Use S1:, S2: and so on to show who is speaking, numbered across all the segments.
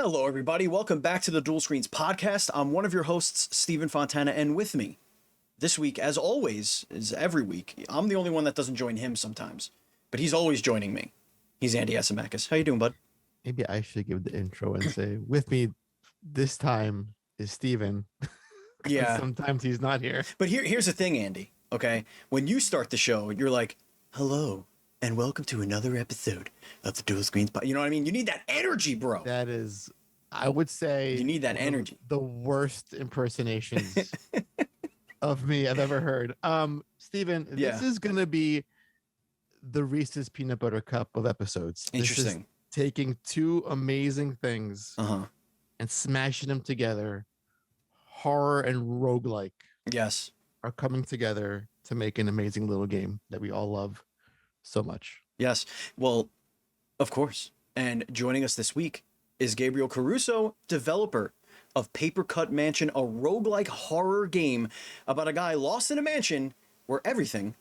S1: Hello, everybody. Welcome back to the Dual Screens podcast. I'm one of your hosts, Stephen Fontana, and with me this week, as always, is every week. I'm the only one that doesn't join him sometimes, but he's always joining me. He's Andy Asimakis. How you doing, bud?
S2: Maybe I should give the intro and say, with me this time is Steven.
S1: Yeah.
S2: Sometimes he's not here.
S1: But here's the thing, Andy, okay? When you start the show, you're like, hello, and welcome to another episode of the Dual Screens podcast. You know what I mean? You need that energy, bro.
S2: That is, I would say,
S1: you need that energy.
S2: The worst impersonations of me I've ever heard. Steven, this is going to be the Reese's Peanut Butter Cup of episodes.
S1: Interesting.
S2: This is taking two amazing things and smashing them together. Horror and roguelike are coming together to make an amazing little game that we all love so much.
S1: Yes. Well, of course. And joining us this week is Gabriel Caruso, developer of Papercut Mansion, a roguelike horror game about a guy lost in a mansion where everything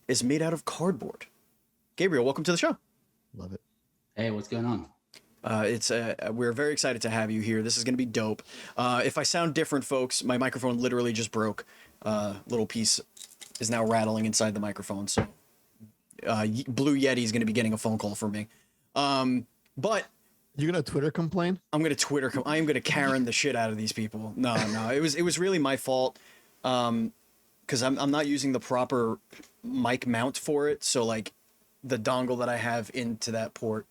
S1: is made out of cardboard. Gabriel, welcome to the show.
S2: Love it.
S3: Hey, what's going on?
S1: We're very excited to have you here. This is going to be dope. If I sound different, folks, my microphone literally just broke. Little piece is now rattling inside the microphone. So Blue Yeti is going to be getting a phone call from me. But
S2: you're going to Twitter complain?
S1: I'm going to I am going to Karen the shit out of these people. No. It was really my fault. Cause I'm not using the proper mic mount for it. So like the dongle that I have into that port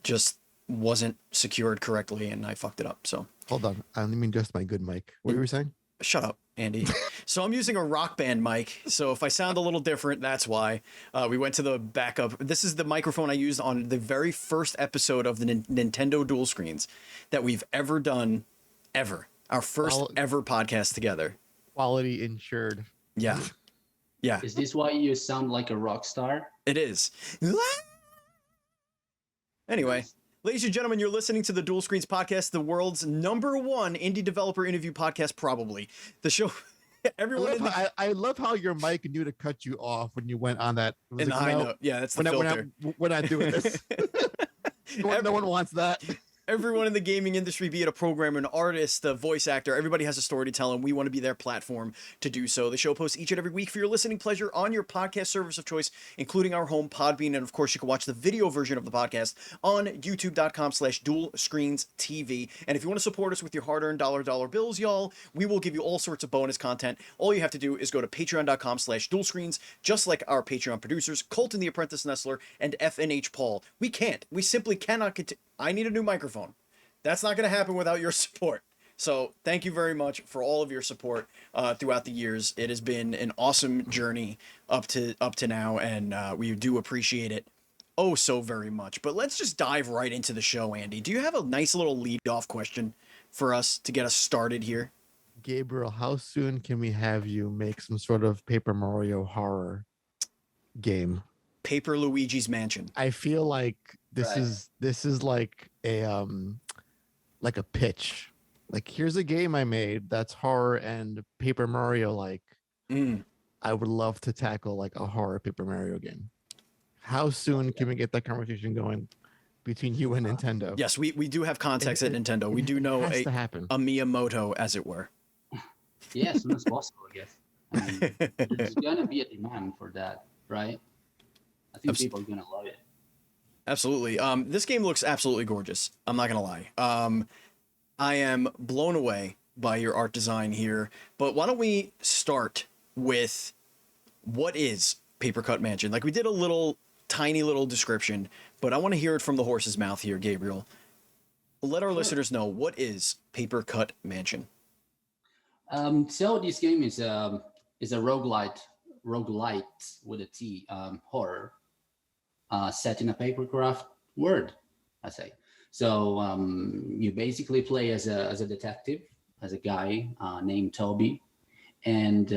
S1: just wasn't secured correctly and I fucked it up. So
S2: hold on. I don't mean just my good mic. What were you saying?
S1: Shut up, Andy. So I'm using a Rock Band mic. So if I sound a little different, that's why. We went to the backup. This is the microphone I used on the very first episode of the Nintendo Dual Screens that we've ever done, ever. Our first ever podcast together.
S2: Quality insured.
S1: Yeah. Yeah.
S3: Is this why you sound like a rock star?
S1: It is. Anyway. Ladies and gentlemen, you're listening to the Dual Screens podcast, the world's #1 indie developer interview podcast, probably. The show, everyone.
S2: I love how your mic knew to cut you off when you went on that.
S1: In the high note. Yeah, that's the filter.
S2: We're not doing this. No one wants that.
S1: Everyone in the gaming industry, be it a programmer, an artist, a voice actor, everybody has a story to tell, and we want to be their platform to do so. The show posts each and every week for your listening pleasure on your podcast service of choice, including our home Podbean. And of course, you can watch the video version of the podcast on youtube.com/dualscreens.tv. And if you want to support us with your hard-earned dollar bills, y'all, we will give you all sorts of bonus content. All you have to do is go to patreon.com/dualscreens, just like our Patreon producers, Colton the Apprentice Nestler and FNH Paul. We simply cannot continue. I need a new microphone. That's not going to happen without your support. So thank you very much for all of your support throughout the years. It has been an awesome journey up to now, and we do appreciate it oh so very much. But let's just dive right into the show, Andy. Do you have a nice little lead-off question for us to get us started here?
S2: Gabriel, how soon can we have you make some sort of Paper Mario horror game?
S1: Paper Luigi's Mansion.
S2: I feel like this is like a pitch. Like, here's a game I made that's horror and Paper Mario like. I would love to tackle like a horror Paper Mario game. How soon can we get that conversation going between you and Nintendo?
S1: Yes, we do have contacts at Nintendo. We do know a Miyamoto, as it were.
S3: Yeah, as soon as possible, I guess. I mean, there's gonna be a demand for that, right? I think people are going to love it.
S1: Absolutely. This game looks absolutely gorgeous. I'm not going to lie. I am blown away by your art design here. But why don't we start with what is Papercut Mansion? Like, we did a tiny little description, but I want to hear it from the horse's mouth here, Gabriel. Let our listeners know, what is Papercut Mansion?
S3: So this game is a roguelite with a T, horror. Set in a Papercraft world, I say. So you basically play as a detective, as a guy named Toby, and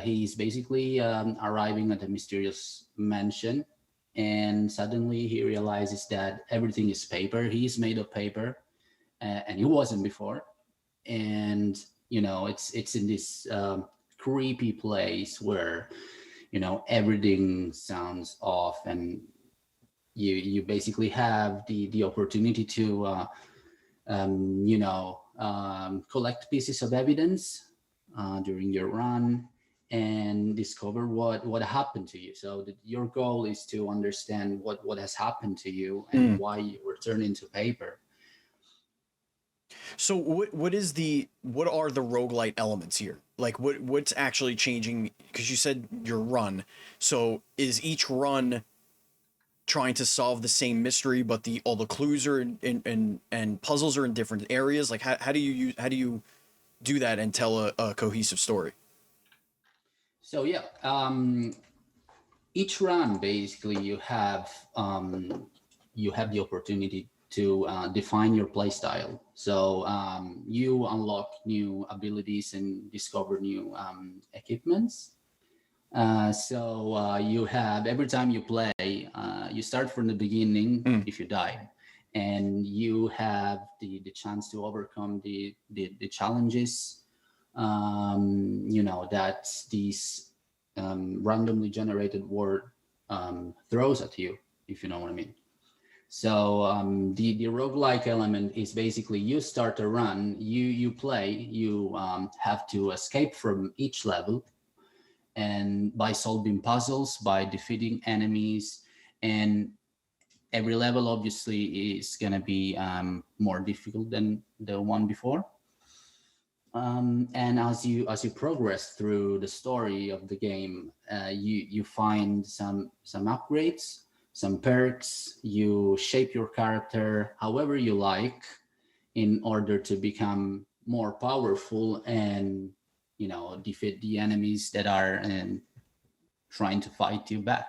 S3: he's basically arriving at a mysterious mansion, and suddenly he realizes that everything is paper. He's made of paper, and he wasn't before. And it's in this creepy place where everything sounds off, and you basically have the opportunity to collect pieces of evidence during your run and discover what happened to you. So your goal is to understand what has happened to you and why you were turned into paper.
S1: So what are the roguelite elements here? Like what's actually changing? Because you said your run. So is each run trying to solve the same mystery, but all the clues are and puzzles are in different areas? Like how do you do that and tell a cohesive story?
S3: So yeah, each run basically you have the opportunity to define your playstyle. So you unlock new abilities and discover new equipments. So you have, every time you play, you start from the beginning if you die, and you have the chance to overcome the challenges, that these randomly generated world throws at you, if you know what I mean. So the roguelike element is basically you start a run, you play, you have to escape from each level, and by solving puzzles, by defeating enemies, and every level obviously is going to be more difficult than the one before. And as you progress through the story of the game, you find some upgrades, some perks. You shape your character however you like in order to become more powerful and defeat the enemies that are trying to fight you back.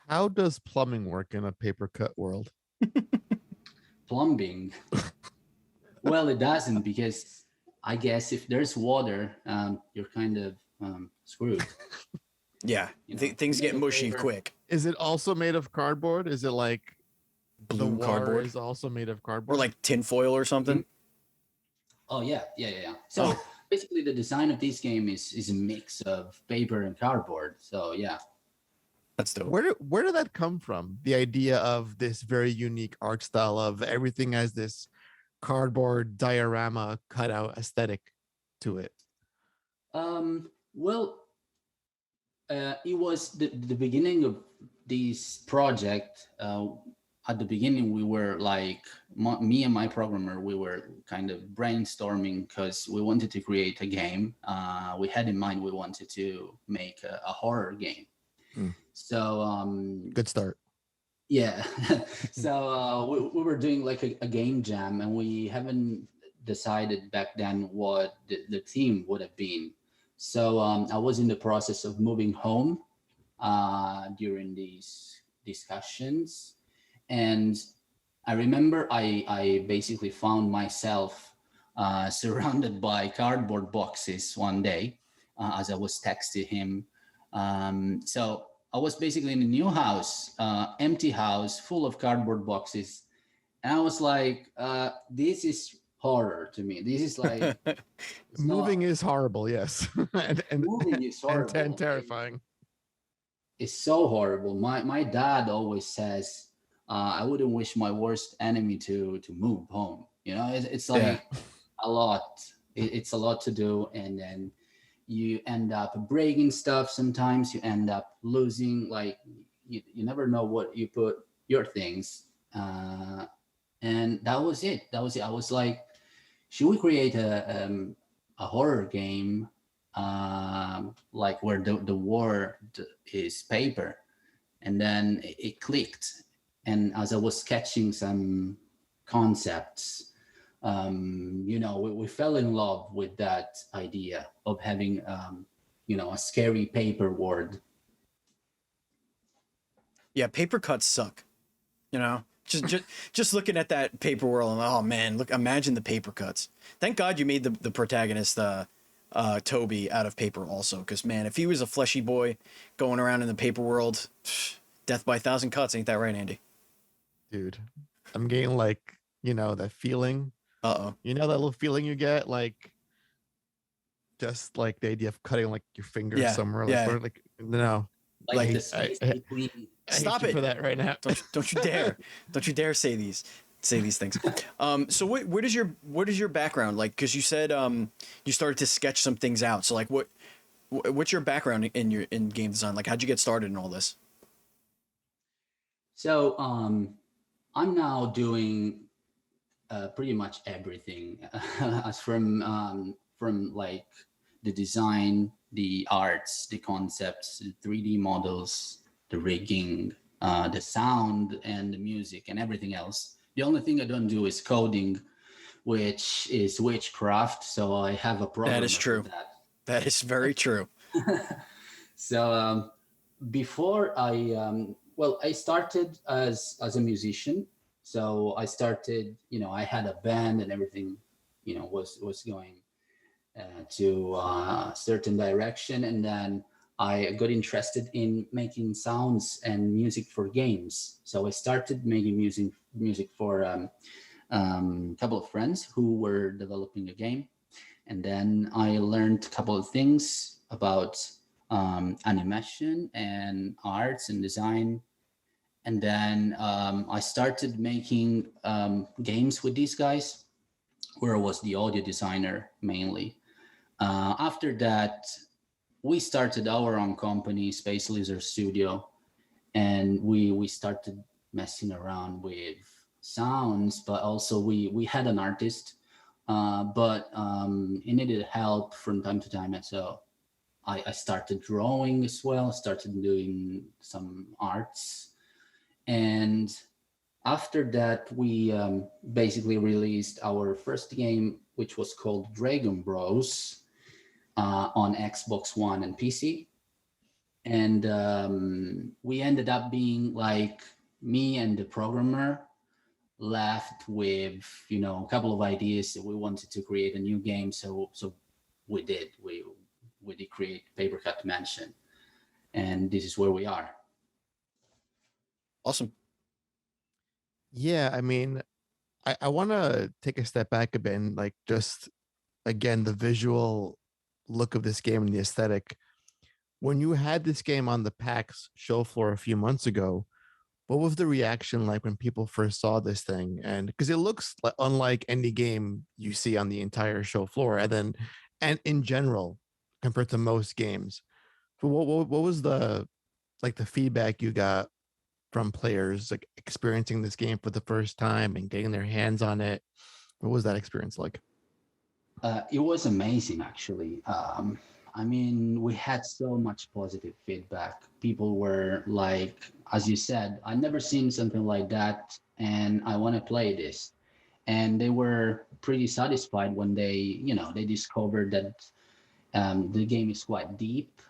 S2: How does plumbing work in a paper cut world?
S3: Plumbing. Well, it doesn't, because I guess if there's water, you're kind of screwed.
S1: Yeah, things get mushy
S3: paper.
S1: quick.
S2: Is it also made of cardboard? Is it like
S1: blue cardboard?
S2: Is also made of cardboard,
S1: or like tinfoil or something?
S3: Oh yeah. So basically, the design of this game is a mix of paper and cardboard. So yeah.
S1: That's dope.
S2: Where did that come from? The idea of this very unique art style of everything has this cardboard diorama cutout aesthetic to it.
S3: Well, it was the beginning of this project. At the beginning, we were like, me and my programmer, we were kind of brainstorming because we wanted to create a game. We had in mind we wanted to make a horror game. So
S2: good start.
S3: Yeah. So we were doing like a game jam, and we haven't decided back then what the theme would have been. So I was in the process of moving home during these discussions, and I remember I basically found myself surrounded by cardboard boxes one day as I was texting him. So I was basically in a new house, empty house, full of cardboard boxes. And I was like, this is horror to me. This is like...
S2: Moving is horrible, yes. and
S3: moving is horrible.
S2: And terrifying.
S3: It's so horrible. My dad always says, I wouldn't wish my worst enemy to move home. It's like a lot. It's a lot to do. And then you end up breaking stuff. Sometimes you end up losing, like you never know what you put your things. And that was it. I was like, should we create a horror game like where the word is paper? And then it clicked. And as I was sketching some concepts, we fell in love with that idea of having, a scary paper world.
S1: Yeah, paper cuts suck. Just looking at that paper world, and oh man, imagine the paper cuts. Thank God you made the protagonist Toby out of paper also, because man, if he was a fleshy boy going around in the paper world, death by 1,000 cuts. Ain't that right, Andy?
S2: Dude, I'm getting like, that feeling.
S1: Uh-oh.
S2: You know that little feeling you get, like, just like the idea of cutting like your finger somewhere, like, no,
S3: like
S2: I
S1: stop it
S2: for that right now.
S1: Don't you dare say these. say these things. So what is your background like? Because you said you started to sketch some things out. So like what's your background in game design? Like how'd you get started in all this?
S3: So I'm now doing pretty much everything, as from like the design, the arts, the concepts, the 3D models, the rigging, the sound, and the music, and everything else. The only thing I don't do is coding, which is witchcraft. So I have a programmer.
S1: That is true.
S3: For that.
S1: That is very true.
S3: So before I started as a musician. So I started, I had a band and everything, was going to a certain direction. And then I got interested in making sounds and music for games. So I started making music for a couple of friends who were developing a game. And then I learned a couple of things about animation and arts and design. And then I started making games with these guys, where I was the audio designer mainly. After that, we started our own company, Space Lizard Studio, and we started messing around with sounds, but also we had an artist, but he needed help from time to time. And so I started drawing as well, started doing some arts. And after that, we basically released our first game, which was called Dragon Bros, on Xbox One and PC. And we ended up being like, me and the programmer left with, a couple of ideas that we wanted to create a new game. So we did. We did create Papercraft Mansion. And this is where we are.
S1: Awesome.
S2: Yeah, I mean, I want to take a step back a bit and like just again the visual look of this game and the aesthetic. When you had this game on the PAX show floor a few months ago, what was the reaction like when people first saw this thing? And because it looks like unlike any game you see on the entire show floor, and in general compared to most games. But what was the feedback you got from players like experiencing this game for the first time and getting their hands on it? What was that experience like?
S3: It was amazing, actually. I mean, we had so much positive feedback. People were like, as you said, I never seen something like that, and I want to play this. And they were pretty satisfied when they discovered that the game is quite deep.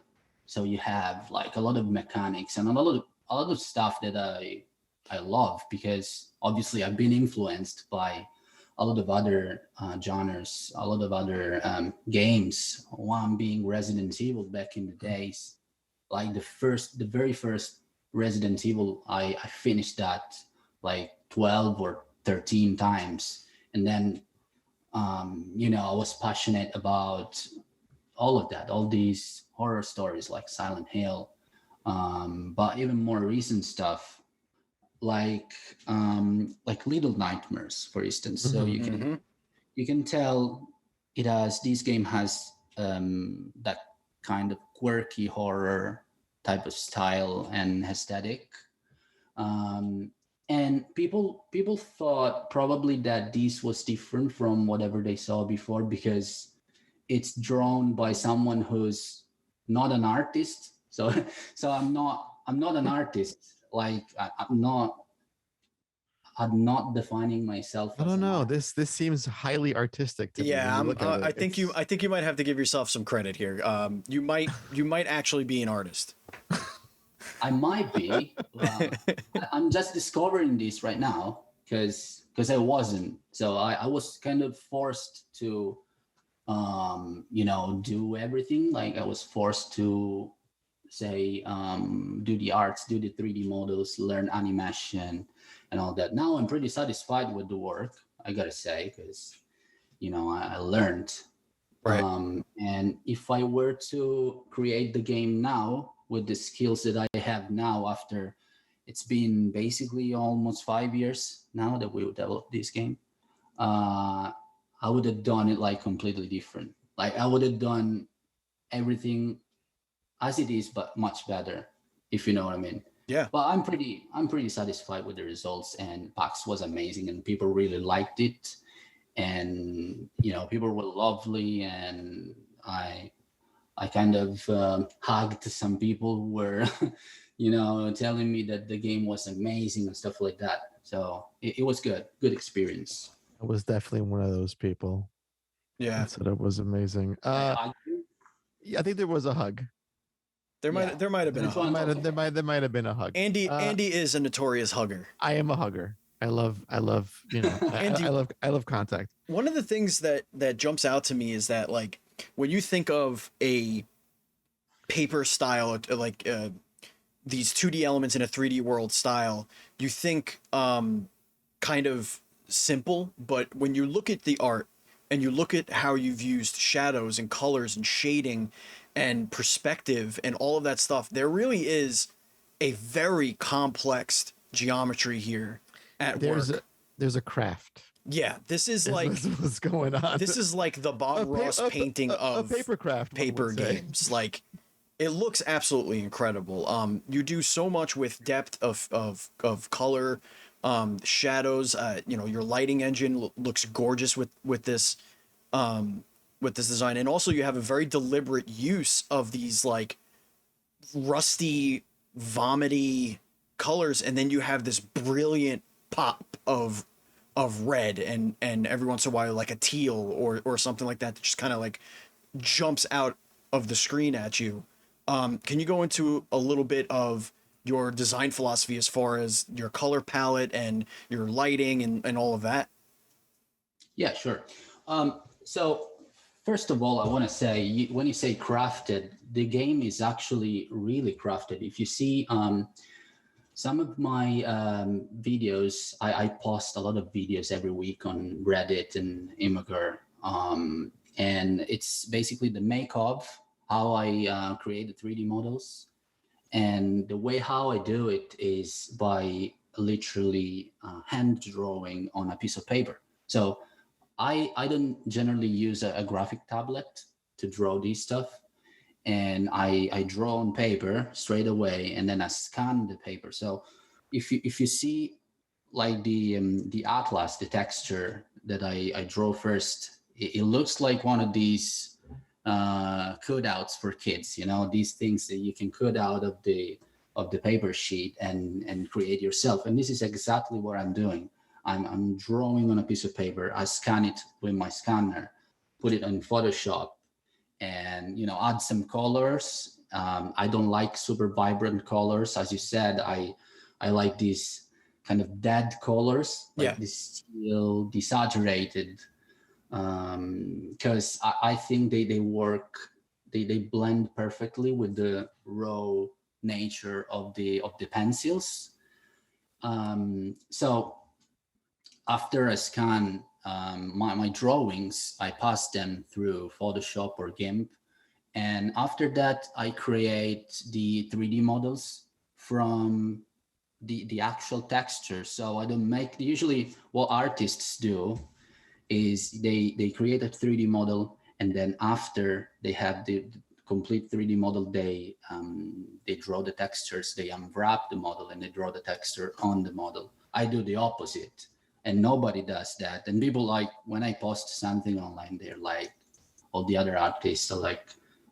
S3: So you have like a lot of mechanics and a lot of stuff that I love, because obviously I've been influenced by a lot of other genres, a lot of other games. One being Resident Evil back in the days. Like the very first Resident Evil, I finished that like 12 or 13 times. And then, I was passionate about all of that, all these horror stories like Silent Hill, but even more recent stuff like Little Nightmares, for instance. So you can tell this game has that kind of quirky horror type of style and aesthetic. And people thought probably that this was different from whatever they saw before, because it's drawn by someone who's not an artist. So I'm not an artist. Like I'm not defining myself.
S2: I don't know. This seems highly artistic to me.
S1: Yeah, I think you might have to give yourself some credit here. You might actually be an artist.
S3: I might be. I'm just discovering this right now because I wasn't. So I was kind of forced to, do everything. Like I was forced to say, do the arts, do the 3D models, learn animation and all that. Now I'm pretty satisfied with the work, I gotta say, because, I learned.
S1: Right.
S3: And if I were to create the game now with the skills that I have now after it's been basically almost 5 years now that we developed this game. I would have done it like completely different. Like I would have done everything as it is, but much better, if you know what I mean.
S1: Yeah.
S3: But I'm pretty satisfied with the results, and PAX was amazing, and people really liked it, and people were lovely, and I kind of hugged some people who were, telling me that the game was amazing and stuff like that. So it was good experience.
S2: I was definitely one of those people.
S1: Yeah,
S2: said it was amazing. Yeah, I think there was a hug.
S1: There might have been a hug.
S2: There might have been a hug.
S1: Andy is a notorious hugger.
S2: I am a hugger. I love Andy, I love contact.
S1: One of the things that jumps out to me is that, like, when you think of a paper style, like these 2D elements in a 3D world style, you think kind of simple, but when you look at the art and you look at how you've used shadows and colors and shading and perspective and all of that stuff, there really is a very complex geometry here at work.
S2: There's a craft.
S1: Yeah, this is like
S2: what's going on.
S1: This is like the Bob Ross painting of
S2: Papercraft
S1: paper games. Like, it looks absolutely incredible. You do so much with depth of color, shadows. Your lighting engine looks gorgeous with this design, and also you have a very deliberate use of these like rusty, vomity colors, and then you have this brilliant pop of red and every once in a while like a teal or something like that just kind of like jumps out of the screen at you. Can you go into a little bit of your design philosophy as far as your color palette and your lighting and all of that?
S3: Yeah, sure. So first of all, I want to say, when you say crafted, the game is actually really crafted. If you see some of my videos, I post a lot of videos every week on Reddit and Imgur, and it's basically the make of how I create the 3D models. And the way how I do it is by literally hand drawing on a piece of paper. So I don't generally use a graphic tablet to draw this stuff. And I draw on paper straight away, and then I scan the paper. So if you see like the atlas, the texture that I draw first, it looks like one of these cutouts for kids. These things that you can cut out of the paper sheet and create yourself. And this is exactly what I'm doing. I'm drawing on a piece of paper. I scan it with my scanner, put it in Photoshop, and add some colors. I don't like super vibrant colors, as you said. I like these kind of dead colors, like this teal, desaturated, because I think they work. They blend perfectly with the raw nature of the pencils. So after I scan my drawings, I pass them through Photoshop or GIMP. And after that, I create the 3D models from the actual texture. So I don't make, usually what artists do is they create a 3D model, and then after they have the complete 3D model, they draw the textures, they unwrap the model, and they draw the texture on the model. I do the opposite. And nobody does that. And people, like, when I post something online, they're like, all the other artists are like,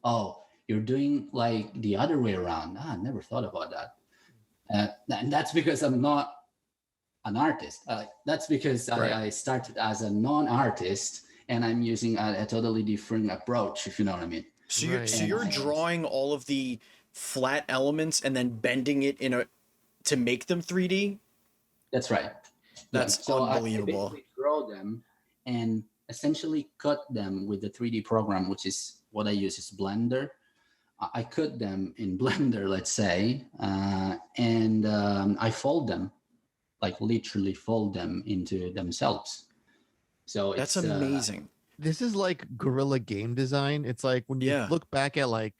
S3: oh, you're doing like the other way around. I never thought about that. And that's because I'm not an artist. That's because I started as a non-artist, and I'm using a totally different approach, if you know what I mean.
S1: So you're drawing all of the flat elements and then bending it to make them 3D?
S3: That's right.
S1: That's unbelievable.
S3: I basically draw them and essentially cut them with the 3D program, which is what I use is Blender. I cut them in Blender, let's say, and I fold them, like literally fold them into themselves. So
S1: that's amazing.
S2: This is like guerrilla game design. It's like when you look back at like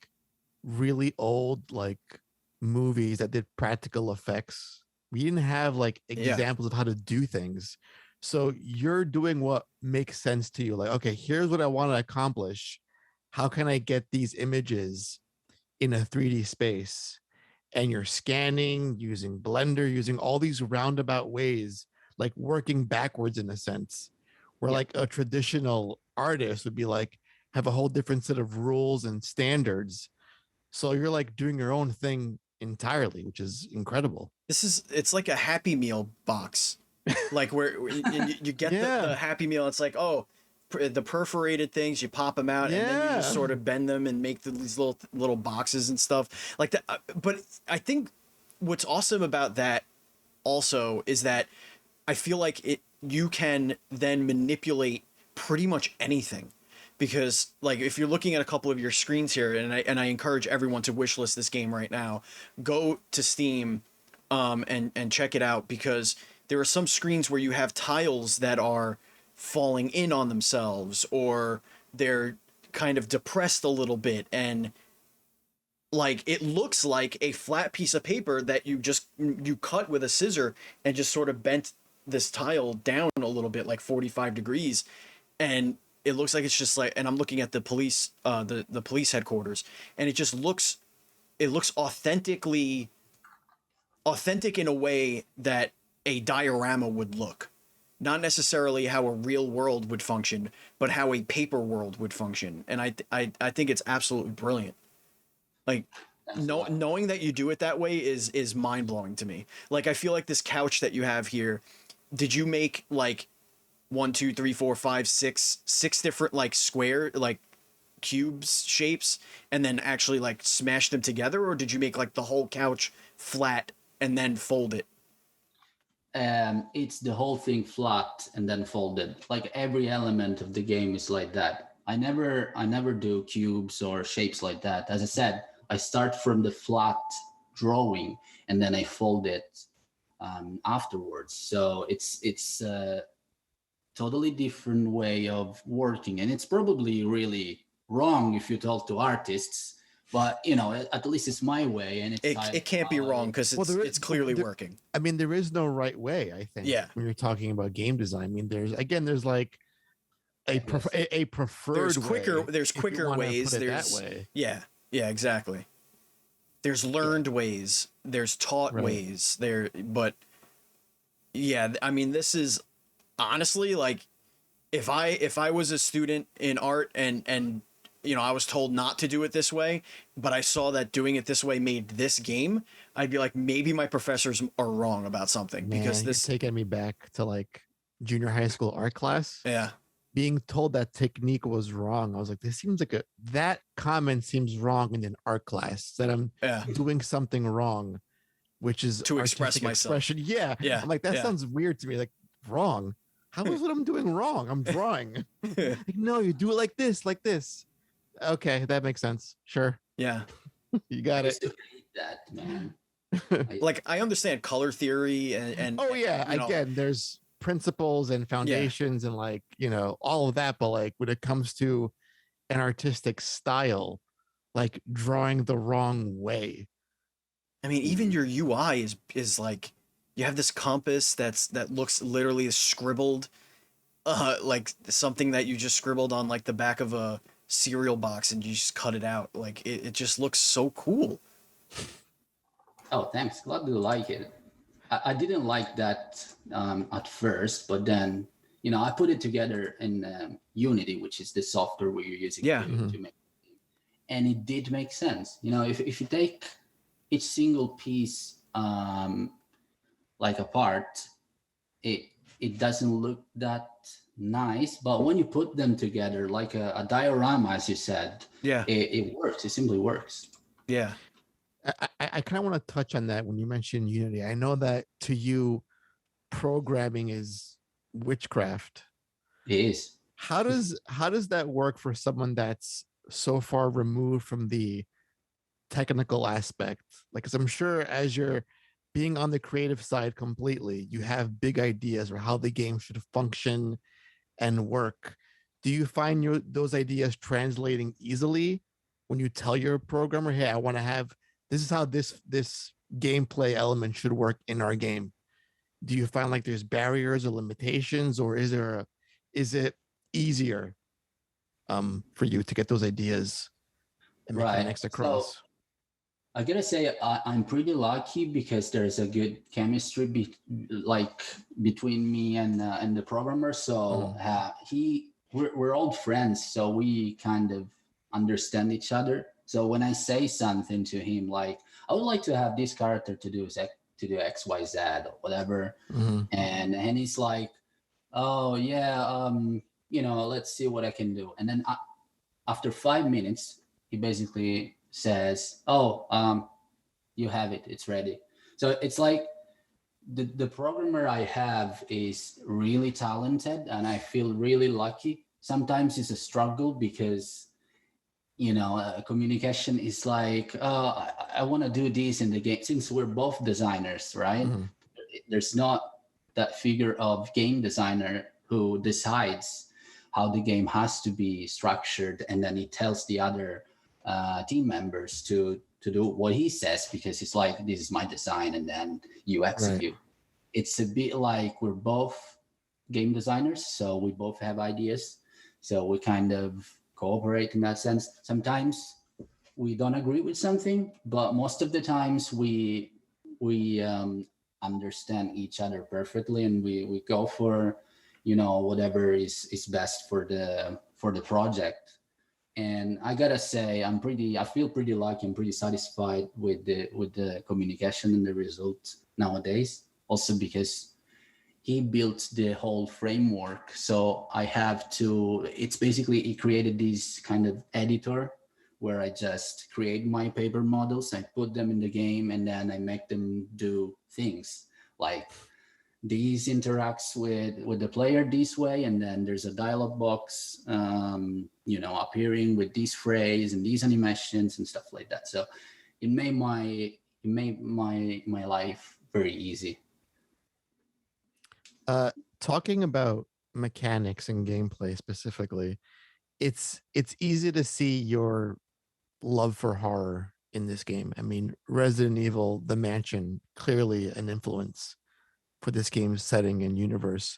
S2: really old like movies that did practical effects, We didn't have like examples of how to do things. So you're doing what makes sense to you. Like, okay, here's what I want to accomplish. How can I get these images in a 3D space? And you're scanning, using Blender, using all these roundabout ways, like working backwards in a sense, where like a traditional artist would be like, have a whole different set of rules and standards. So you're like doing your own thing entirely, which is incredible.
S1: It's like a Happy Meal box, like where you get the Happy Meal. It's like, oh, the perforated things, you pop them out, and then you just sort of bend them and make these little boxes and stuff like that. But I think what's awesome about that also is that I feel like you can then manipulate pretty much anything. Because like if you're looking at a couple of your screens here, and I encourage everyone to wishlist this game right now, go to Steam and check it out, because there are some screens where you have tiles that are falling in on themselves, or they're kind of depressed a little bit, and like it looks like a flat piece of paper that you cut with a scissor and just sort of bent this tile down a little bit, like 45 degrees, and it looks like it's just like, and I'm looking at the police the police headquarters, and it looks authentic in a way that a diorama would look. Not necessarily how a real world would function, but how a paper world would function. And I think it's absolutely brilliant. Like knowing that you do it that way is mind blowing to me. Like I feel like this couch that you have here, did you make like 1, 2, 3, 4, 5, 6 different like square, like cubes shapes, and then actually like smash them together? Or did you make like the whole couch flat and then fold it?
S3: It's the whole thing flat and then folded. Like every element of the game is like that. I never do cubes or shapes like that. As I said, I start from the flat drawing and then I fold it afterwards. So it's a totally different way of working, and it's probably really wrong if you talk to artists. But at least it's my way, and
S1: it can't be wrong because it's clearly working.
S2: I mean, there is no right way. I think.
S1: Yeah.
S2: When you're talking about game design, I mean, there's like a preferred.
S1: There's quicker.
S2: Way,
S1: there's quicker ways. There's
S2: that way.
S1: Yeah, exactly. There's learned ways. There's taught ways. But yeah, I mean, this is honestly like if I was a student in art and I was told not to do it this way, but I saw that doing it this way made this game, I'd be like, maybe my professors are wrong about something.
S2: Man,
S1: because this
S2: taking me back to like junior high school art class.
S1: Yeah.
S2: Being told that technique was wrong. I was like, this seems like that comment seems wrong in an art class, that I'm doing something wrong, which is
S1: to express myself.
S2: Expression. Yeah. I'm like, that sounds weird to me. Like, wrong. How is what I'm doing wrong? I'm drawing. Like, no, you do it like this, like this. Okay, that makes sense. Sure.
S1: Yeah.
S2: You got it.
S3: That, man.
S1: Like I understand color theory and
S2: oh yeah, again, there's principles and foundations and like, all of that, but like when it comes to an artistic style, like drawing the wrong way.
S1: I mean, even your UI is like, you have this compass that looks literally scribbled, like something that you just scribbled on like the back of a cereal box and you just cut it out. Like it just looks so cool.
S3: Oh, thanks. Glad you like it. I didn't like that at first, but then I put it together in Unity, which is the software we're using to make it, and it did make sense. If you take each single piece like apart, it doesn't look that nice, but when you put them together like a diorama, as you said, it works. It simply works.
S1: Yeah.
S2: I kind of want to touch on that when you mentioned Unity. I know that to you, programming is witchcraft.
S3: It is.
S2: How does that work for someone that's so far removed from the technical aspect? Like, because I'm sure as you're being on the creative side completely, you have big ideas for how the game should function and work. Do you find those ideas translating easily when you tell your programmer, hey, I want to have, this is how this gameplay elements should work in our game? Do you find like there's barriers or limitations, or is it easier for you to get those ideas and mechanics across?
S3: So I gotta say I'm pretty lucky because there's a good chemistry between me and the programmer. So we're old friends, so we kind of understand each other. So when I say something to him, like I would like to have this character to do X, Y, Z or whatever, and he's like, oh yeah, let's see what I can do. And then after 5 minutes, he basically says, oh, you have it, it's ready. So it's like the programmer I have is really talented, and I feel really lucky. Sometimes it's a struggle because communication is like, I want to do this in the game. Since we're both designers, right? There's not that figure of game designer who decides how the game has to be structured, and then he tells the other team members to do what he says, because it's like, this is my design, and then you execute. Right. It's a bit like we're both game designers, so we both have ideas, so we kind of cooperate in that sense. Sometimes we don't agree with something, but most of the times we understand each other perfectly, and we go for whatever is best for the project. And I gotta say, I feel pretty lucky. I'm pretty satisfied with the communication and the results nowadays. Also because he built the whole framework, so I have to. It's basically he created this kind of editor where I just create my paper models, I put them in the game, and then I make them do things like these interacts with the player this way, and then there's a dialog box appearing with this phrase and these animations and stuff like that. So it made my life very easy.
S2: Talking about mechanics and gameplay specifically, it's easy to see your love for horror in this game. I mean, Resident Evil, The Mansion, clearly an influence for this game's setting and universe.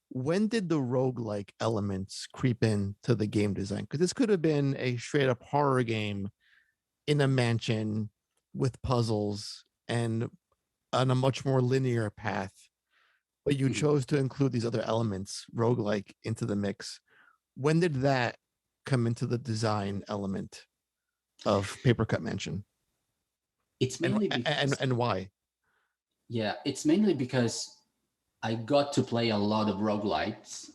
S2: When did the roguelike elements creep into the game design? Because this could have been a straight up horror game in a mansion with puzzles and on a much more linear path, but you chose to include these other elements, roguelike, into the mix. When did that come into the design element of Papercut Mansion?
S3: It's mainly because,
S2: and why?
S3: Yeah, it's mainly because I got to play a lot of roguelikes,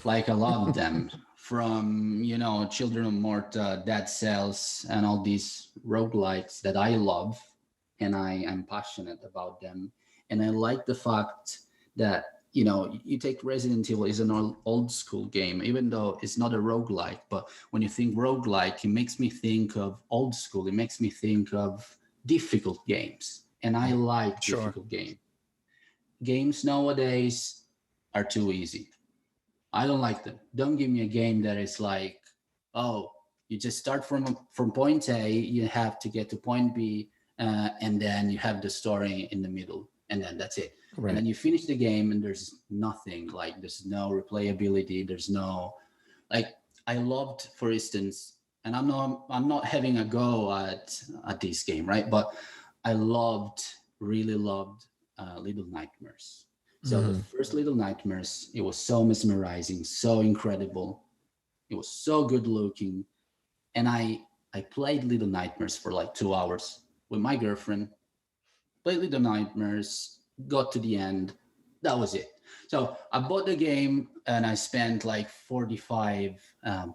S3: like a lot of them, from Children of Morta, Dead Cells, and all these roguelikes that I love, and I'm passionate about them. And I like the fact that you take Resident Evil is an old school game, even though it's not a roguelike. But when you think roguelike, it makes me think of old school. It makes me think of difficult games, and I like difficult games. Games nowadays are too easy. I don't like them. Don't give me a game that is like, oh, you just start from point A, you have to get to point B, and then you have the story in the middle, and then that's it. Right. And then you finish the game, and there's nothing. Like, there's no replayability. There's no, like, I loved, for instance, and I'm not having a go at this game, right? But I really loved Little Nightmares. So the first Little Nightmares, it was so mesmerizing, so incredible. It was so good looking. And I played Little Nightmares for like 2 hours with my girlfriend, played Little Nightmares, got to the end. That was it. So I bought the game and I spent like 45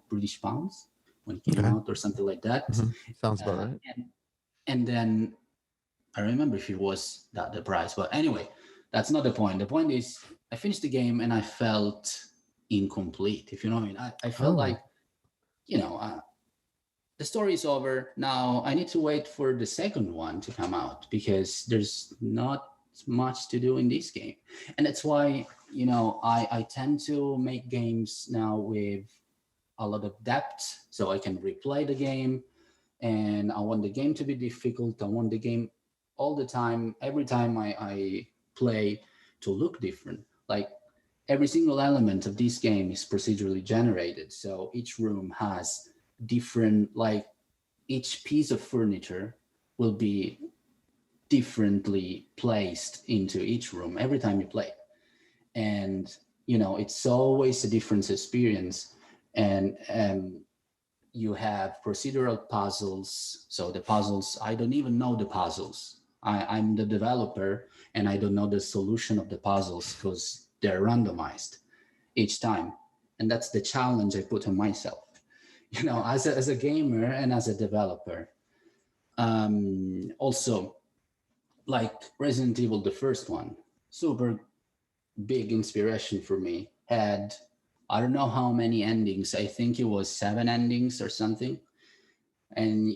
S3: British pounds when it came out or something like that.
S2: Sounds about right.
S3: And then I remember if it was the price, but anyway, that's not the point. The point is I finished the game and I felt incomplete, if you know what I mean. I felt like, the story is over. Now I need to wait for the second one to come out because there's not much to do in this game. And that's why, I tend to make games now with a lot of depth so I can replay the game. And I want the game to be difficult. I want the game all the time, every time I play, to look different. Like every single element of this game is procedurally generated. So each room has different, like each piece of furniture will be differently placed into each room every time you play. And, it's always a different experience. And you have procedural puzzles. So the puzzles, I don't even know the puzzles. I'm the developer and I don't know the solution of the puzzles because they're randomized each time. And that's the challenge I put on myself, as a gamer and as a developer. Also, like Resident Evil, the first one, super big inspiration for me. Had, I don't know how many endings. I think it was 7 endings or something. And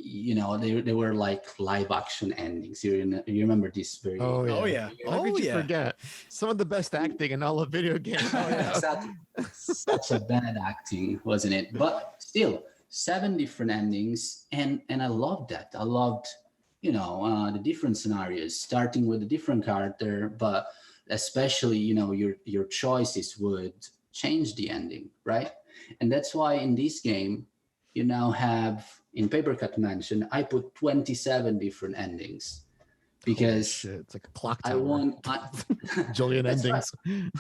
S3: they were like live action endings. You remember this very?
S1: Oh yeah.
S2: How could you forget some of the best acting in all of video games?
S3: Exactly. Such a bad acting, wasn't it? But still, 7 different endings, and I loved that. I loved the different scenarios, starting with a different character, but especially your choices would change the ending, right? And that's why in this game you now have, in Papercraft Mansion, I put 27 different endings because
S2: it's like a clock tower.
S3: I want
S2: Jillian endings.
S3: Right.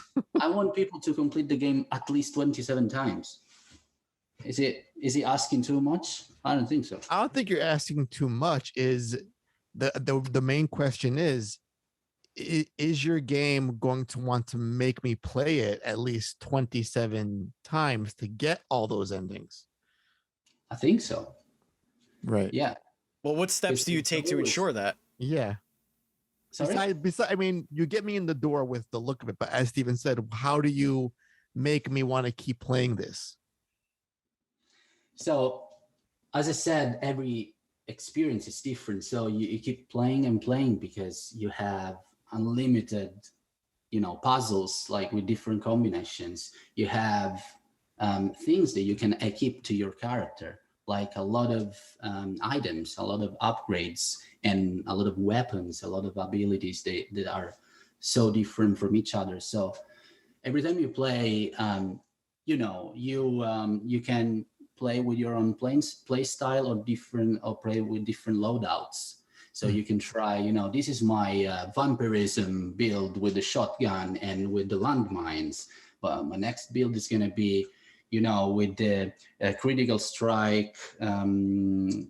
S3: I want people to complete the game at least 27 times. Is he asking too much? I don't think so.
S2: I don't think you're asking too much. Is the main question is your game going to want to make me play it at least 27 times to get all those endings?
S3: I think so.
S2: Right.
S3: Yeah.
S1: Well, what steps do you take to ensure that?
S2: Yeah.
S3: Sorry?
S2: Besides, I mean, you get me in the door with the look of it, but as Steven said, how do you make me want to keep playing this?
S3: So, as I said, every experience is different. So you keep playing and playing because you have unlimited, puzzles, like with different combinations. You have things that you can equip to your character, like a lot of items, a lot of upgrades, and a lot of weapons, a lot of abilities that are so different from each other. So every time you play, you can play with your own play style or play with different loadouts. So you can try, this is my vampirism build with the shotgun and with the landmines. But my next build is going to be, with the critical strike, the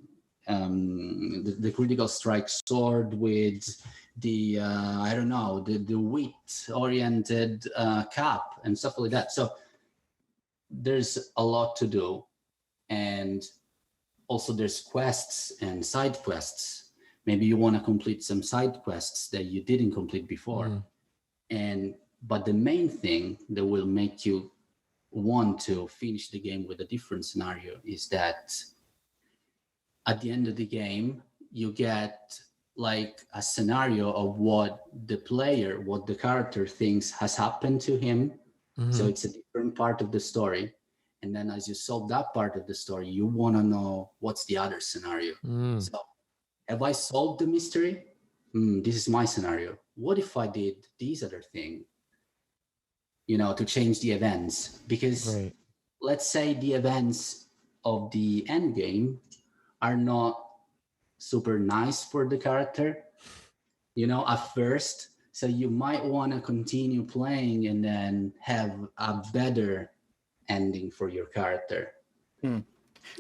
S3: critical strike sword with the, the wheat-oriented cap and stuff like that. So there's a lot to do. And also there's quests and side quests. Maybe you want to complete some side quests that you didn't complete before. But the main thing that will make you want to finish the game with a different scenario is that at the end of the game, you get like a scenario of what the character thinks has happened to him. So it's a different part of the story. And then as you solve that part of the story, you want to know what's the other scenario. So have I solved the mystery? This is my scenario. What if I did this other thing, to change the events? Because let's say the events of the end game are not super nice for the character, at first. So you might want to continue playing and then have a better ending for your character. You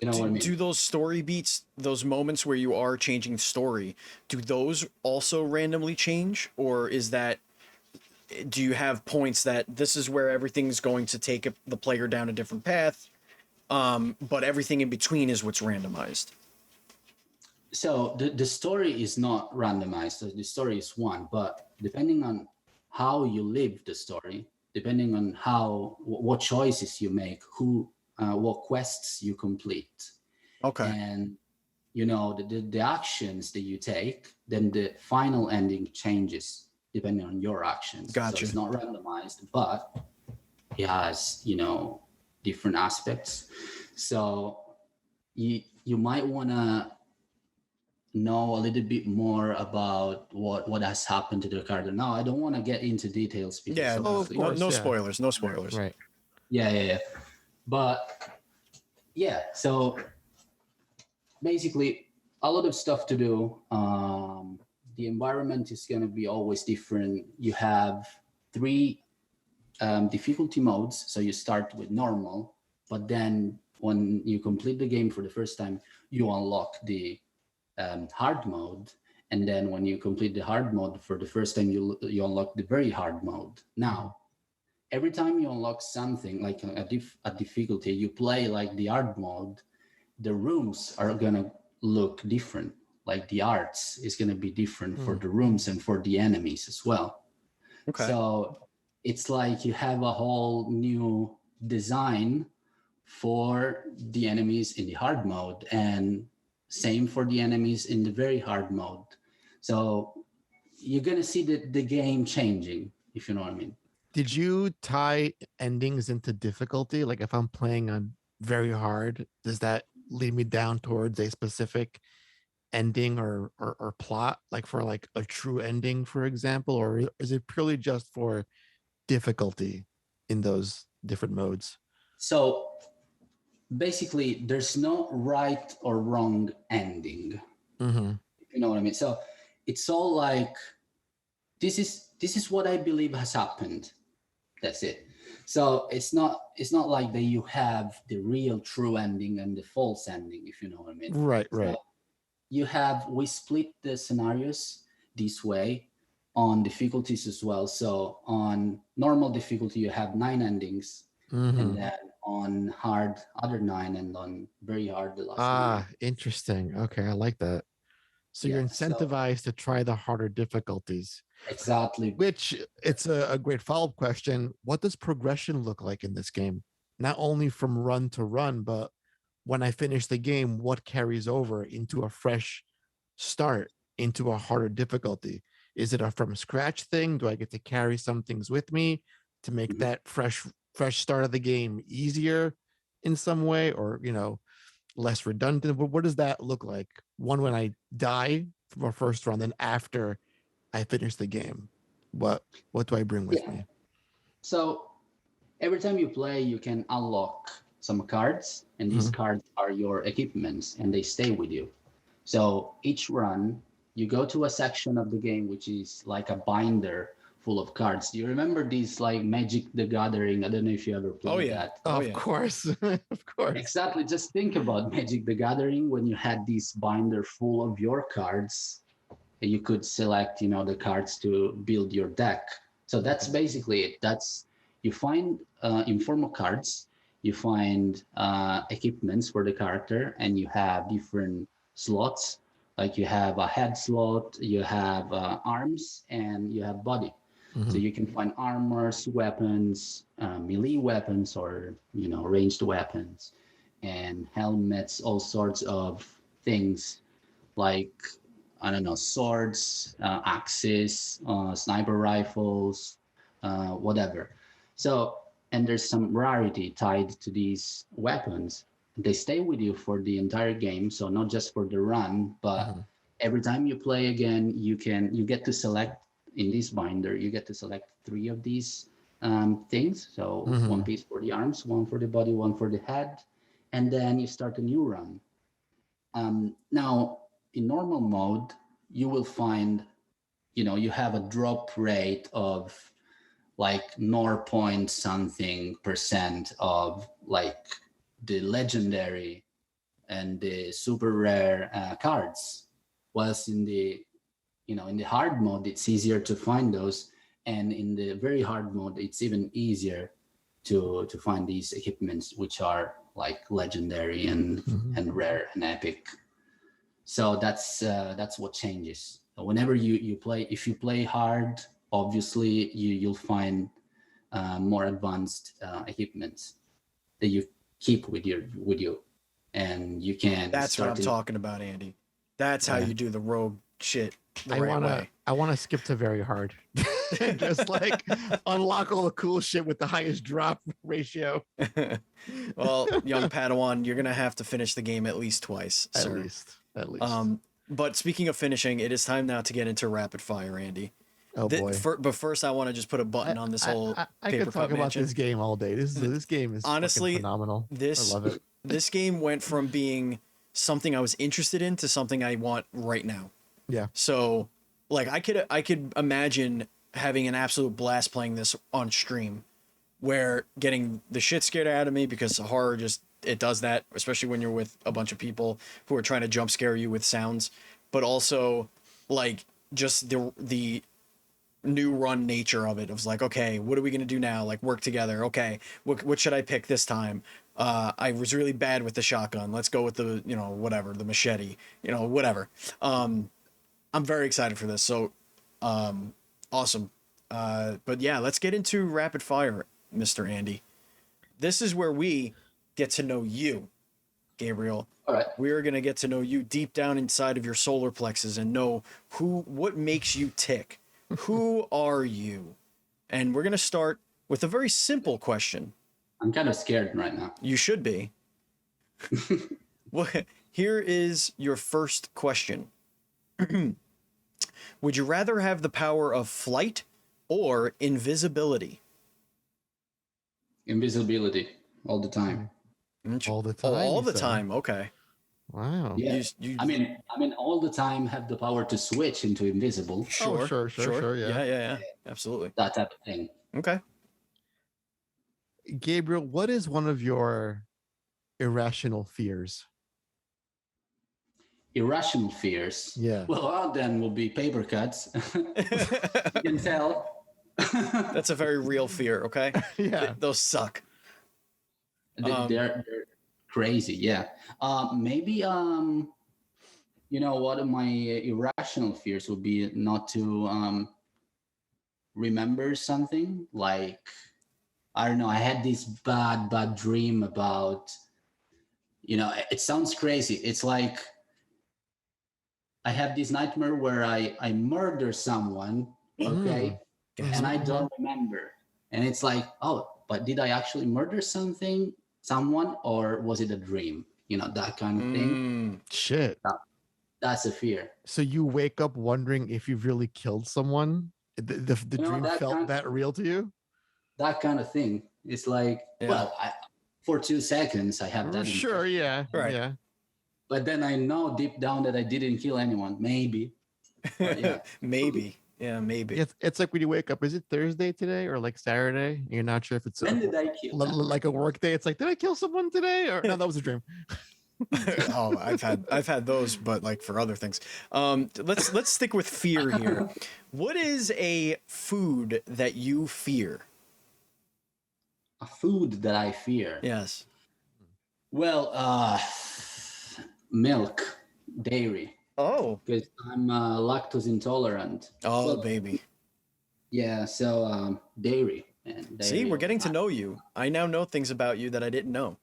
S3: know what I mean?
S1: Do those story beats, those moments where you are changing story, do those also randomly change? Or do you have points that this is where everything's going to take the player down a different path, but everything in between is what's randomized?
S3: So the story is not randomized. So the story is one, but depending on how you live the story, depending on what choices you make, what quests you complete, and the actions that you take, then the final ending changes depending on your actions.
S1: Gotcha.
S3: So it's not randomized, but it has different aspects. So you might want to know a little bit more about what has happened to the character. Now, I don't want to get into details because
S1: Yeah,
S2: of course,
S1: no
S2: yeah.
S1: spoilers, no spoilers.
S2: Right.
S3: Yeah. But yeah, so basically a lot of stuff to do. The environment is going to be always different. You have 3 difficulty modes. So you start with normal, but then when you complete the game for the first time, you unlock the hard mode. And then when you complete the hard mode for the first time, you unlock the very hard mode. Now, every time you unlock something like a difficulty, you play like the hard mode, the rooms are gonna look different. Like the arts is gonna be different for the rooms and for the enemies as well. Okay. So it's like you have a whole new design for the enemies in the hard mode, and same for the enemies in the very hard mode. So you're gonna see the game changing, if you know what I mean.
S2: Did you tie endings into difficulty? Like if I'm playing on very hard, does that lead me down towards a specific ending or plot, like for like a true ending, for example, or is it purely just for difficulty in those different modes?
S3: So basically, there's no right or wrong ending. You know what I mean? So it's all like this is what I believe has happened. That's it. So it's not like that you have the real true ending and the false ending, if you know what I mean.
S2: Right.
S3: So we split the scenarios this way on difficulties as well. So on normal difficulty, you have 9 endings, and then on hard, other 9, and on very hard, the last 9.
S2: Interesting. Okay, I like that. So you're incentivized to try the harder difficulties.
S3: Exactly.
S2: Which it's a great follow-up question. What does progression look like in this game? Not only from run to run, but when I finish the game, what carries over into a fresh start, into a harder difficulty? Is it a from scratch thing? Do I get to carry some things with me to make that fresh start of the game easier in some way, or less redundant? What does that look like? One, when I die from a first run, then after I finish the game, what do I bring with me?
S3: So every time you play, you can unlock some cards, and these cards are your equipments, and they stay with you. So each run, you go to a section of the game which is like a binder full of cards. Do you remember these like Magic the Gathering? I don't know if you ever played that.
S2: Of course. Of course.
S3: Exactly. Just think about Magic the Gathering when you had this binder full of your cards. You could select, the cards to build your deck. So that's basically it. You find informal cards, you find equipments for the character, and you have different slots. Like you have a head slot, you have arms, and you have body. So you can find armors, weapons, melee weapons, or ranged weapons, and helmets, all sorts of things like, I don't know, swords, axes, sniper rifles, whatever. So, and there's some rarity tied to these weapons. They stay with you for the entire game, so not just for the run, but every time you play again, you get to select in this binder. You get to select 3 of these things. So 1 piece for the arms, 1 for the body, 1 for the head, and then you start a new run. Now, in normal mode, you will find, you have a drop rate of like 0. something % of like the legendary and the super rare cards. Whilst in the hard mode, it's easier to find those, and in the very hard mode, it's even easier to find these equipments, which are like legendary and rare and epic. So that's what changes. Whenever you play, if you play hard, obviously you'll find more advanced equipments that you keep with you, and you can.
S1: That's what I'm talking about, Andy. That's how you do the rogue shit the right way.
S2: I want to skip to very hard. Just like unlock all the cool shit with the highest drop ratio.
S1: Well, young Padawan, you're gonna have to finish the game at least twice.
S2: At least.
S1: But speaking of finishing, it is time now to get into rapid fire, Andy.
S2: Oh boy!
S1: But first, I want to just put a button on this whole.
S2: I could talk about this game all day. This game is honestly phenomenal. I love it.
S1: This game went from being something I was interested in to something I want right now.
S2: Yeah.
S1: So, like, I could imagine having an absolute blast playing this on stream, where getting the shit scared out of me because horror just it does that, especially when you're with a bunch of people who are trying to jump scare you with sounds, but also like just the new run nature of it. It was like, okay, what are we gonna do now? Like work together. Okay, what should I pick this time? I was really bad with the shotgun. Let's go with the whatever, the machete. Whatever. I'm very excited for this. So, awesome. But yeah, let's get into rapid fire, Mr. Andy. This is where we get to know you, Gabriel.
S3: All right.
S1: We are gonna get to know you deep down inside of your solar plexus and know what makes you tick. Who are you? And we're gonna start with a very simple question.
S3: I'm kind of scared right now.
S1: You should be. Well, here is your first question. Would you rather have the power of flight or invisibility?
S3: Invisibility all the time.
S2: All the time.
S1: All the time. Okay.
S2: Wow.
S3: Yeah. I mean, all the time have the power to switch into invisible.
S1: Sure.
S2: Sure.
S1: Yeah. Absolutely.
S3: That type of thing.
S1: Okay.
S2: Gabriel, what is one of your irrational fears?
S3: Irrational fears.
S2: Yeah.
S3: Well, then will be paper cuts. You can tell.
S1: That's a very real fear. Okay.
S2: Yeah.
S1: Those suck.
S3: They're crazy. Yeah. Maybe one of my irrational fears would be not to remember something. Like, I don't know, I had this bad dream about, it sounds crazy. It's like I have this nightmare where I murder someone, okay, and I don't remember. And it's like, oh, but did I actually murder someone, or was it a dream? That kind of thing.
S2: Shit.
S3: That's a fear.
S2: So you wake up wondering if you've really killed someone? The dream felt that real to you?
S3: That kind of thing. It's like, for 2 seconds, I have that.
S2: Sure, yeah.
S1: Right.
S2: Yeah.
S3: But then I know deep down that I didn't kill anyone. Maybe. Yeah.
S1: Maybe. Yeah, maybe.
S2: It's like when you wake up, is it Thursday today or like Saturday? You're not sure if it's
S3: when did I kill
S2: like a work day. It's like, did I kill someone today? Or no, that was a dream.
S1: Oh, I've had those, but like for other things. Let's stick with fear here. What is a food that you fear?
S3: A food that I fear.
S1: Yes.
S3: Well, milk, dairy.
S1: Oh.
S3: Because I'm lactose intolerant.
S1: Oh, baby.
S3: Yeah, so dairy.
S1: See, we're getting to know you. I now know things about you that I didn't know.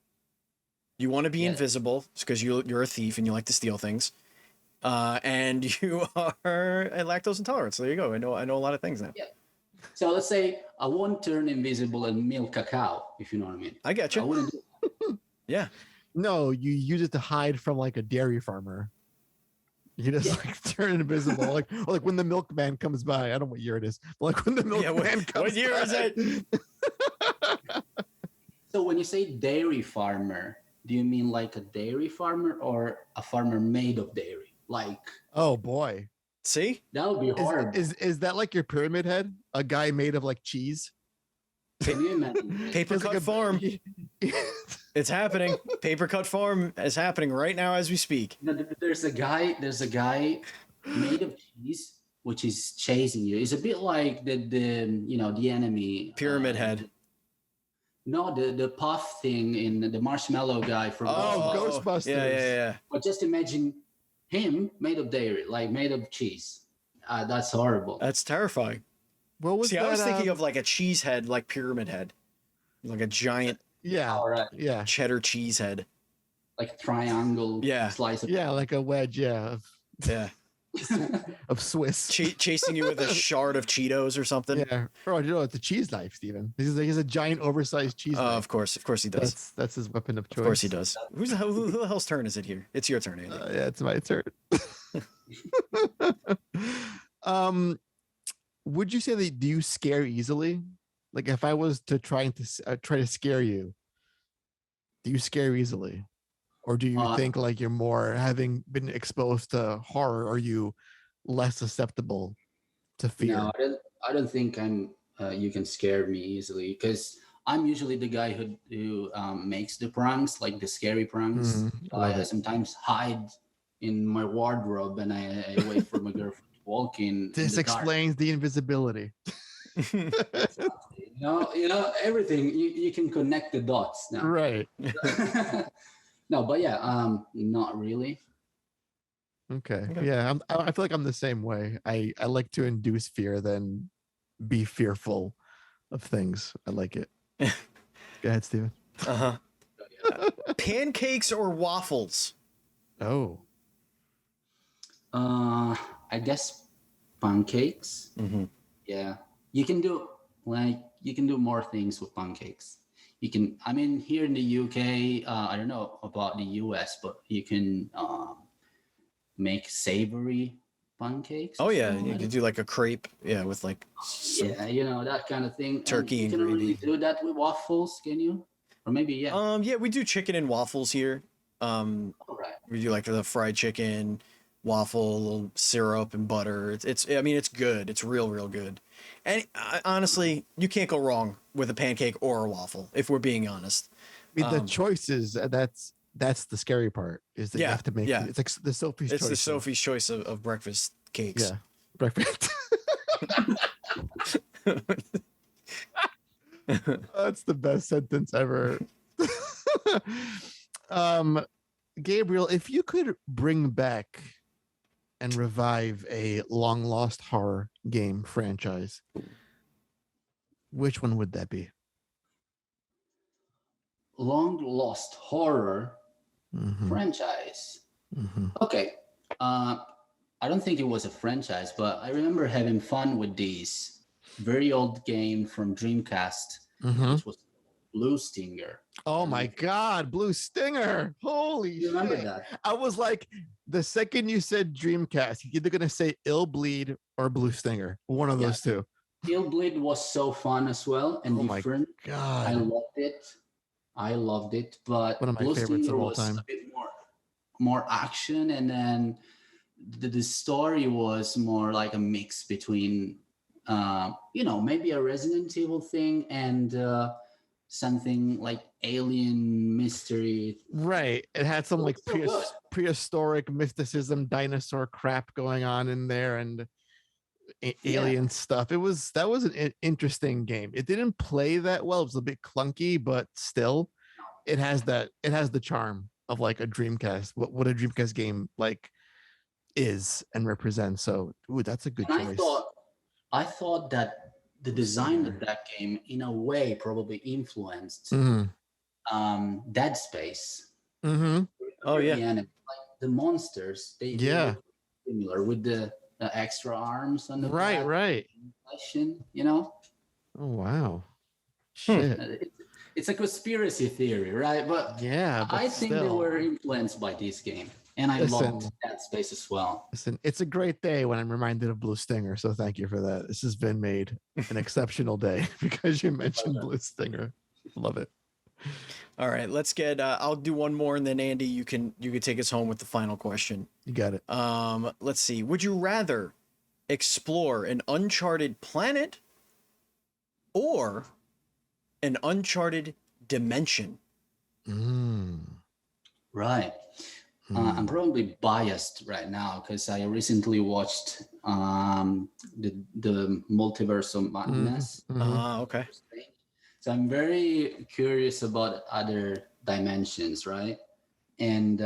S1: You want to be invisible because you're a thief and you like to steal things. And you are a lactose intolerant. So there you go. I know a lot of things now.
S3: Yeah. So let's say I won't turn invisible and milk a cow, if you know what I mean.
S1: I get you.
S3: I wouldn't do that.
S1: Yeah.
S2: No, you use it to hide from like a dairy farmer. You just like turn invisible, like when the milkman comes by. I don't know what year it is, but like when the milkman comes.
S1: What year is it?
S3: So when you say dairy farmer, do you mean like a dairy farmer or a farmer made of dairy? Like,
S2: oh boy,
S1: see,
S3: that would be horrible.
S2: Is that like your pyramid head? A guy made of like cheese?
S1: Paper cut farm. It's happening. Paper cut farm is happening right now as we speak.
S3: There's a guy made of cheese which is chasing you. It's a bit like the enemy
S1: pyramid head.
S3: No, the puff thing in the marshmallow guy from
S2: Ghostbusters.
S1: Yeah.
S3: But just imagine him made of dairy, like made of cheese. That's horrible.
S1: That's terrifying.
S2: What was that?
S1: I was thinking of like a cheese head, like pyramid head, like a giant cheddar cheese head,
S3: like a triangle slice of
S2: like a wedge, of Swiss
S1: chasing you with a shard of Cheetos or something.
S2: Yeah, it's a cheese knife, Steven. He's a giant oversized cheese knife.
S1: Of course he does.
S2: That's his weapon of choice.
S1: Of course he does. Who the hell's turn is it here? It's your turn, Andy.
S2: It's my turn. Would you say that do you scare easily? Like if I was to try to scare you, do you scare easily? Or do you think like you're more having been exposed to horror, are you less susceptible to fear?
S3: No, I don't think you can scare me easily because I'm usually the guy who makes the pranks, like the scary pranks.
S2: Love
S3: I
S2: it.
S3: sometimes hide in my wardrobe and I wait for my girlfriend to walk in
S2: This
S3: the dark.
S2: explains the invisibility.
S3: Everything you can connect the dots now.
S2: Right.
S3: No, but yeah, not really.
S2: Okay. Yeah, I feel like I'm the same way. I like to induce fear than be fearful of things. I like it. Go ahead, Steven.
S1: Pancakes or waffles?
S2: Oh.
S3: I guess pancakes.
S1: Mm-hmm.
S3: Yeah, you can do more things with pancakes. You can, I mean, here in the UK, I don't know about the US, but you can make savory pancakes.
S1: Oh yeah, you could do like a crepe, with like
S3: that kind of thing.
S1: Turkey and
S3: you can
S1: gravy.
S3: really do that with waffles, can you? Or maybe
S1: yeah, we do chicken and waffles here.
S3: All right.
S1: We do like the fried chicken, waffle, a little syrup and butter. It's good. It's real good. And honestly, you can't go wrong with a pancake or a waffle if we're being honest.
S2: I mean, the choices, that's the scary part, is that you have to make it's like the Sophie's choice.
S1: It's the Sophie's choice of breakfast cakes.
S2: Yeah. Breakfast. That's the best sentence ever. Gabriel, if you could bring back and revive a long lost horror game franchise, which one would that be?
S3: Long lost horror franchise. Okay. I don't think it was a franchise, but I remember having fun with these very old game from Dreamcast, which was Blue Stinger.
S2: Oh my God, Blue Stinger. Holy shit.
S3: Remember that?
S2: I was like, the second you said Dreamcast, you're either going to say Ill Bleed or Blue Stinger. One of those two.
S3: Ill Bleed was so fun as well and different.
S2: My God.
S3: I loved it. But
S2: one of my
S3: Blue
S2: favorites
S3: Stinger
S2: of all
S3: was
S2: time.
S3: a bit more action, and then the story was more like a mix between maybe a Resident Evil thing and something like alien mystery.
S2: Right. It had some like prehistoric mysticism, dinosaur crap going on in there, and alien stuff. That was an interesting game. It didn't play that well. It was a bit clunky, but still, it has the charm of like a Dreamcast. What a Dreamcast game like is and represents. So, that's a good choice.
S3: I thought that the design of that game, in a way, probably influenced Dead Space.
S1: Oh yeah.
S3: Like the monsters, they look similar with the extra arms on the back.
S2: Right.
S3: Oh
S2: wow. Shit.
S3: It's a conspiracy theory, right? But I think they were influenced by this game. And I loved that space as well.
S2: Listen, it's a great day when I'm reminded of Blue Stinger. So thank you for that. This has been made an exceptional day because you mentioned Blue Stinger. Love it.
S1: All right, let's get. I'll do one more, and then Andy, you can take us home with the final question.
S2: You got it.
S1: Let's see. Would you rather explore an uncharted planet or an uncharted dimension?
S3: Right. I'm probably biased right now because I recently watched the Multiverse of Madness.
S1: Okay.
S3: So I'm very curious about other dimensions, right? And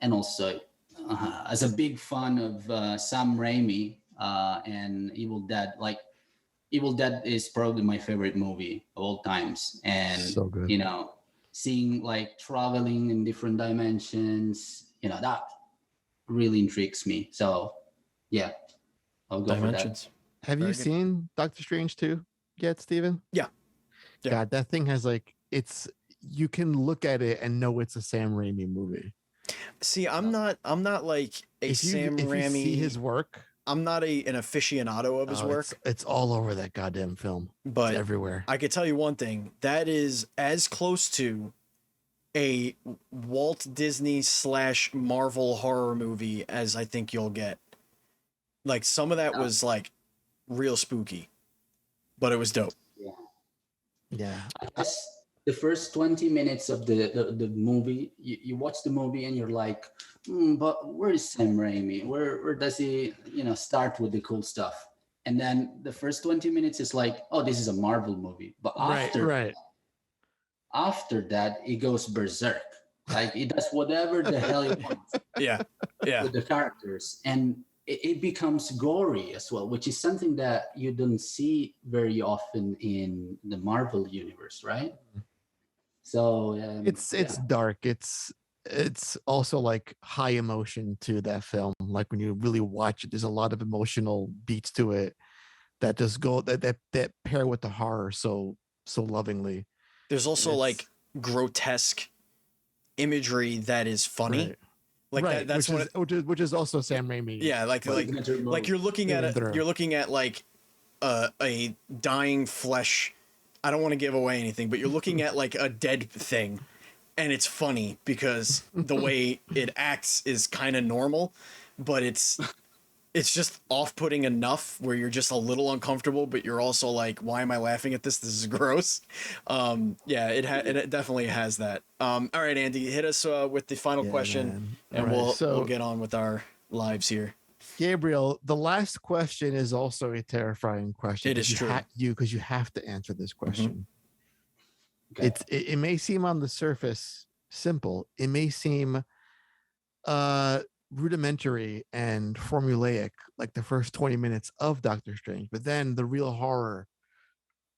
S3: also, as a big fan of Sam Raimi and Evil Dead, like Evil Dead is probably my favorite movie of all times, and
S2: so good.
S3: Seeing like traveling in different dimensions, that really intrigues me. So yeah, I'll go
S1: dimensions.
S3: For that.
S2: Have you seen Doctor Strange 2 yet, Steven?
S1: Yeah.
S2: God, that thing has you can look at it and know it's a Sam Raimi movie.
S1: See, I'm not like
S2: if you see his work,
S1: I'm not an aficionado of his work.
S2: It's all over that goddamn film.
S1: But
S2: it's everywhere.
S1: I could tell you one thing. That is as close to a Walt Disney / Marvel horror movie as I think you'll get. Like, some of that was like real spooky, but it was dope.
S2: Yeah.
S3: I guess the first 20 minutes of the movie, you watch the movie and you're like, but where is Sam Raimi? Where does he, start with the cool stuff? And then the first 20 minutes is like, oh, this is a Marvel movie. But after that, it goes berserk. Like, it does whatever the hell it wants.
S1: Yeah.
S3: With the characters. And it becomes gory as well, which is something that you don't see very often in the Marvel universe, right? So
S2: it's dark. It's also like high emotion to that film. Like, when you really watch it, there's a lot of emotional beats to it that just go that pair with the horror so lovingly.
S1: There's also like grotesque imagery that is funny.
S2: Right.
S1: Like that's
S2: which is also Sam Raimi.
S1: Yeah, like you're looking at like a dying flesh. I don't want to give away anything, but you're looking at like a dead thing, and it's funny because the way it acts is kind of normal, but it's just off-putting enough where you're just a little uncomfortable, but you're also like, why am I laughing at this? This is gross. Yeah, it definitely has that. All right, Andy, hit us with the final question, and we'll get on with our lives here.
S2: Gabriel, the last question is also a terrifying question.
S1: It is true.
S2: Because you have to answer this question. Mm-hmm. Okay. It may seem on the surface simple. It may seem rudimentary and formulaic, like the first 20 minutes of Doctor Strange, but then the real horror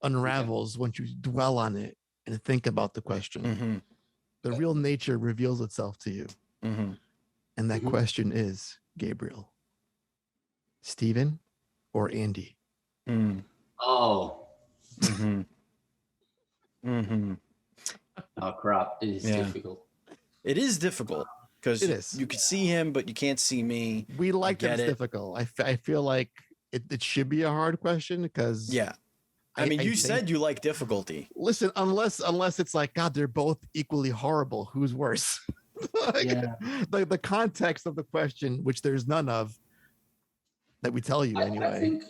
S2: unravels once you dwell on it and think about the question. Mm-hmm. The real nature reveals itself to you. Mm-hmm. And that question is, Gabriel, Steven or Andy?
S3: Oh. Mm-hmm. Mm-hmm. Oh, crap. It is difficult.
S1: It is difficult. Because you could see him, but you can't see me.
S2: We like that it's difficult. I feel like it should be a hard question because
S1: I mean, you said you like difficulty.
S2: Listen, unless it's like, God, they're both equally horrible. Who's worse? The context of the question, which there's none of, that we tell you anyway.
S3: I think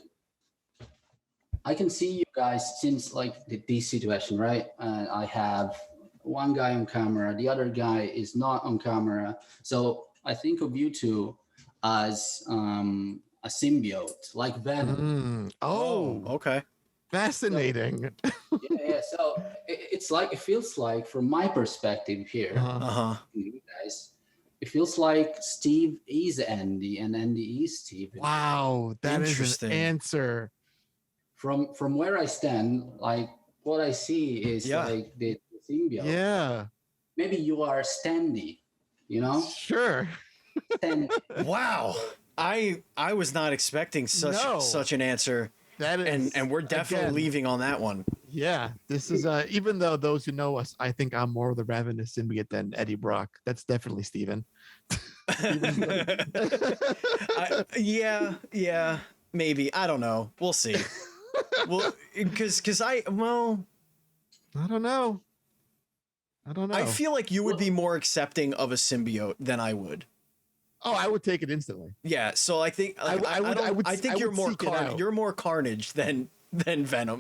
S3: I can see you guys since like this situation, right? I have one guy on camera, the other guy is not on camera. So I think of you two as a symbiote, like Venom.
S2: Oh,
S1: okay.
S2: Fascinating.
S3: Yeah. So it feels like, from my perspective here, you guys, it feels like Steve is Andy and Andy is Steve.
S2: Wow, that is an answer.
S3: From where I stand, like what I see is like the symbiote. Yeah. Maybe you are Standy,
S2: Sure.
S3: Standy.
S1: Wow. I was not expecting such an answer.
S2: That is,
S1: and we're definitely leaving on that one.
S2: Yeah. This is even though those who know us, I think I'm more of the ravenous symbiote than Eddie Brock. That's definitely Steven.
S1: Yeah, maybe. I don't know. We'll see. Well, because I don't know. I feel like you would be more accepting of a symbiote than I would.
S2: Oh, I would take it instantly.
S1: Yeah, so I think I think you're more you're more Carnage than Venom.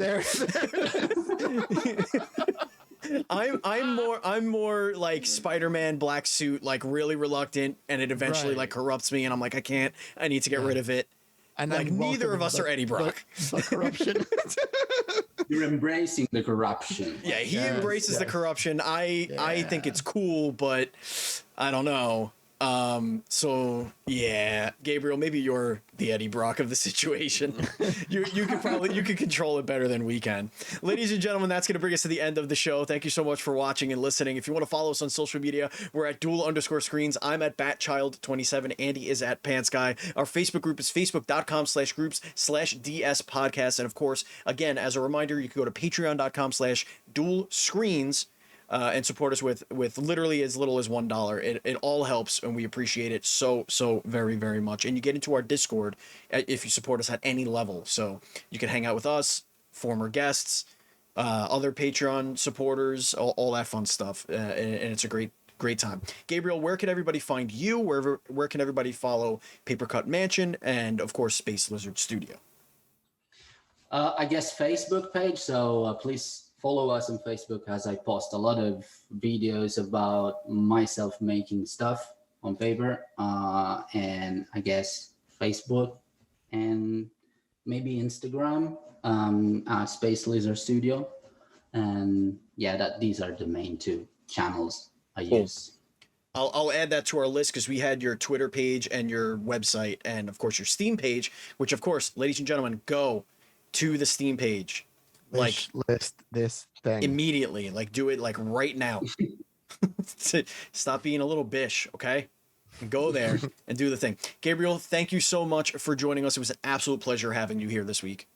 S1: I'm more like Spider-Man black suit, like really reluctant, and it eventually like corrupts me, and I'm like, I need to get rid of it. And like neither of us are Eddie Brock.
S2: The corruption.
S3: You're embracing the corruption.
S1: Yeah, he embraces the corruption. I think it's cool, but I don't know. So yeah, Gabriel, maybe you're the Eddie Brock of the situation. you could control it better than we can. Ladies and gentlemen, that's going to bring us to the end of the show. Thank you so much for watching and listening. If you want to follow us on social media, we're at Duel_Screens. I'm at BatChild27. Andy is at PantsGuy. Our Facebook group is facebook.com/groups/DS podcast. And of course, again, as a reminder, you can go to patreon.com/Duel Screens. and support us with literally as little as $1. It all helps, and we appreciate it so very very much. And you get into our Discord if you support us at any level, so you can hang out with us, former guests, other Patreon supporters, all that fun stuff, and it's a great time. Gabriel, where can everybody find you? Where can everybody follow Papercut Mansion and of course Space Lizard Studio?
S3: I guess Facebook page. So please follow us on Facebook, as I post a lot of videos about myself making stuff on paper. And I guess Facebook and maybe Instagram, Space Lizard Studio. And yeah, these are the main two channels I use.
S1: I'll add that to our list because we had your Twitter page and your website and of course your Steam page, which of course, ladies and gentlemen, go to the Steam page.
S2: List this thing
S1: immediately. Like do it like right now. Stop being a little bish, okay? Go there and do the thing. Gabriel, thank you so much for joining us. It was an absolute pleasure having you here this week.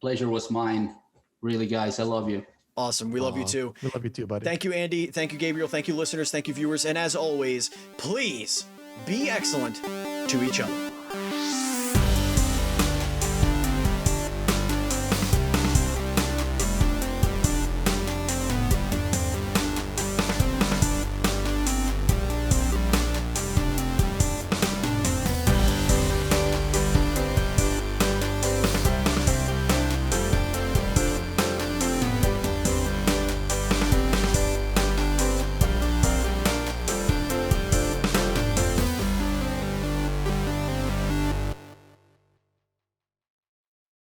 S3: Pleasure was mine. Really, guys, I love you.
S1: Awesome. We love you too.
S2: We love you too, buddy.
S1: Thank you, Andy. Thank you, Gabriel. Thank you, listeners. Thank you, viewers. And as always, please be excellent to each other.